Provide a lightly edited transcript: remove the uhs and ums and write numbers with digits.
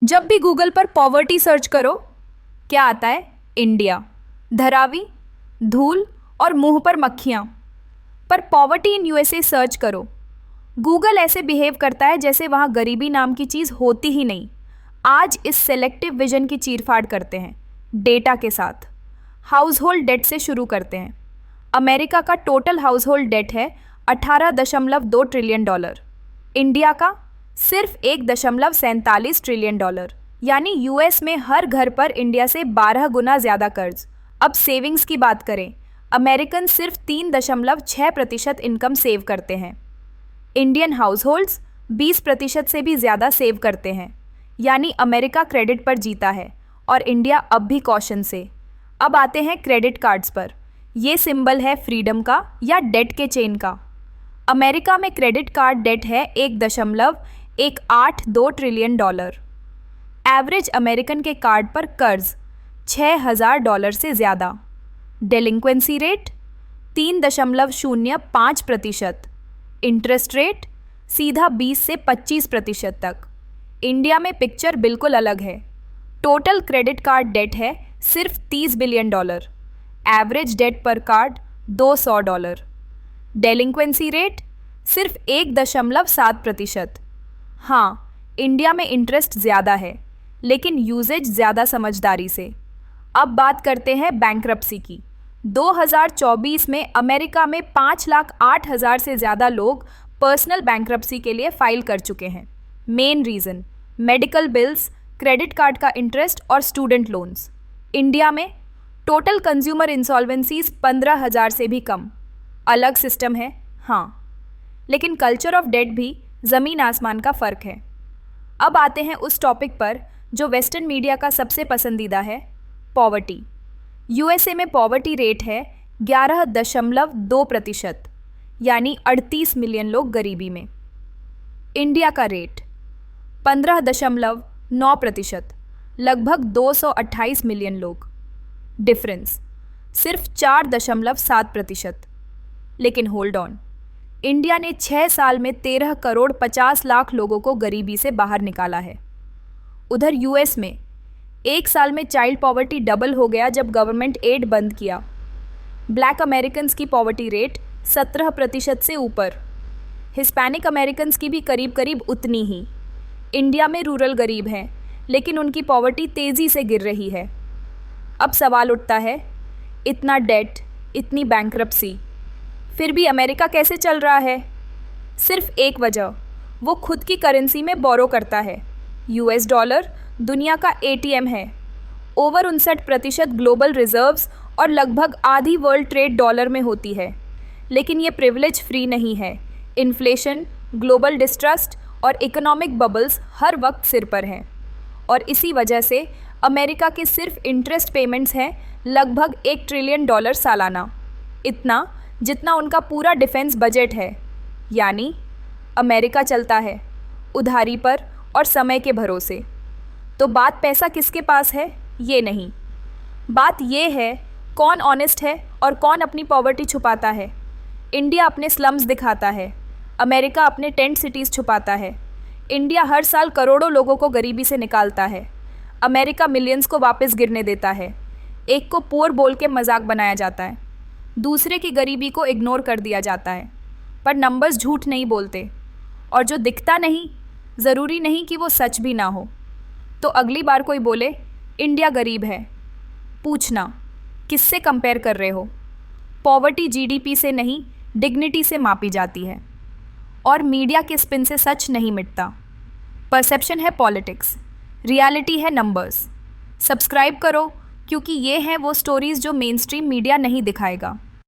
जब भी गूगल पर पॉवर्टी सर्च करो, क्या आता है? इंडिया, धरावी, धूल और मुंह पर मक्खियाँ। पर पॉवर्टी इन यूएसए सर्च करो, गूगल ऐसे बिहेव करता है जैसे वहाँ गरीबी नाम की चीज़ होती ही नहीं। आज इस सेलेक्टिव विजन की चीरफाड़ करते हैं डेटा के साथ। हाउस होल्ड डेट से शुरू करते हैं। अमेरिका का टोटल हाउस होल्ड डेट है $18.2 ट्रिलियन। इंडिया का सिर्फ $1.47 ट्रिलियन, यानी यूएस में हर घर पर इंडिया से 12 गुना ज़्यादा कर्ज। अब सेविंग्स की बात करें, अमेरिकन सिर्फ 3.6% इनकम सेव करते हैं। इंडियन हाउस होल्ड्स 20% से भी ज़्यादा सेव करते हैं, यानी अमेरिका क्रेडिट पर जीता है और इंडिया अब भी कॉशन से। अब आते हैं क्रेडिट कार्ड्स पर। ये सिंबल है फ्रीडम का या डेट के चेन का। अमेरिका में क्रेडिट कार्ड डेट है $1.182 ट्रिलियन। एवरेज अमेरिकन के कार्ड पर कर्ज $6,000 से ज़्यादा। डेलिंक्वेंसी रेट 3.05%। इंटरेस्ट रेट सीधा 20 से 25% तक। इंडिया में पिक्चर बिल्कुल अलग है। टोटल क्रेडिट कार्ड डेट है सिर्फ $30 बिलियन। एवरेज डेट पर कार्ड $200। डेलिंक्वेंसी रेट सिर्फ 1.7%। हाँ, इंडिया में इंटरेस्ट ज़्यादा है, लेकिन यूजेज ज़्यादा समझदारी से। अब बात करते हैं बैंक्रप्सी की। 2024 में अमेरिका में 5,08,000 से ज़्यादा लोग पर्सनल बैंक्रप्सी के लिए फाइल कर चुके हैं। Main reason medical bills, credit card का इंटरेस्ट और स्टूडेंट लोन्स। इंडिया में टोटल कंज्यूमर इंसॉल्वेंसीज 15,000 से भी कम। अलग सिस्टम है हाँ, लेकिन कल्चर ऑफ डेट भी ज़मीन आसमान का फ़र्क है। अब आते हैं उस टॉपिक पर जो वेस्टर्न मीडिया का सबसे पसंदीदा है, पॉवर्टी। यूएसए में पॉवर्टी रेट है 11.2%, यानी 38 मिलियन लोग गरीबी में। इंडिया का रेट 15.9%, लगभग 228 मिलियन लोग। डिफरेंस सिर्फ 4.7%। लेकिन होल्ड ऑन, इंडिया ने 6 साल में 13 करोड़ 50 लाख लोगों को गरीबी से बाहर निकाला है। उधर यूएस में 1 साल में चाइल्ड पॉवर्टी डबल हो गया जब गवर्नमेंट एड बंद किया। ब्लैक अमेरिकन्स की पॉवर्टी रेट 17% से ऊपर। हिस्पैनिक अमेरिकन्स की भी करीब करीब उतनी ही। इंडिया में रूरल गरीब हैं, लेकिन उनकी पॉवर्टी तेज़ी से गिर रही है। अब सवाल उठता है, इतना डेट, इतनी बैंक्रप्सी, फिर भी अमेरिका कैसे चल रहा है? सिर्फ एक वजह, वो खुद की करेंसी में बोरो करता है। यूएस डॉलर दुनिया का एटीएम है। ओवर 59% ग्लोबल रिजर्व्स और लगभग आधी वर्ल्ड ट्रेड डॉलर में होती है। लेकिन ये प्रिविलेज फ्री नहीं है। इन्फ्लेशन, ग्लोबल डिस्ट्रस्ट और इकोनॉमिक बबल्स हर वक्त सिर पर हैं। और इसी वजह से अमेरिका के सिर्फ इंटरेस्ट पेमेंट्स हैं लगभग $1 ट्रिलियन सालाना, इतना जितना उनका पूरा डिफेंस बजट है। यानी अमेरिका चलता है उधारी पर और समय के भरोसे। तो बात पैसा किसके पास है ये नहीं, बात ये है कौन ऑनेस्ट है और कौन अपनी पॉवर्टी छुपाता है। इंडिया अपने स्लम्स दिखाता है, अमेरिका अपने टेंट सिटीज़ छुपाता है। इंडिया हर साल करोड़ों लोगों को गरीबी से निकालता है, अमेरिका मिलियंस को वापस गिरने देता है। एक को पुअर बोल के मजाक बनाया जाता है, दूसरे की गरीबी को इग्नोर कर दिया जाता है। पर नंबर्स झूठ नहीं बोलते, और जो दिखता नहीं ज़रूरी नहीं कि वो सच भी ना हो। तो अगली बार कोई बोले इंडिया गरीब है, पूछना किससे कंपेयर कर रहे हो। पॉवर्टी जीडीपी से नहीं, डिग्निटी से मापी जाती है। और मीडिया के स्पिन से सच नहीं मिटता। परसेप्शन है पॉलिटिक्स, रियलिटी है नंबर्स। सब्सक्राइब करो, क्योंकि ये हैं वो स्टोरीज़ जो मेन स्ट्रीम मीडिया नहीं दिखाएगा।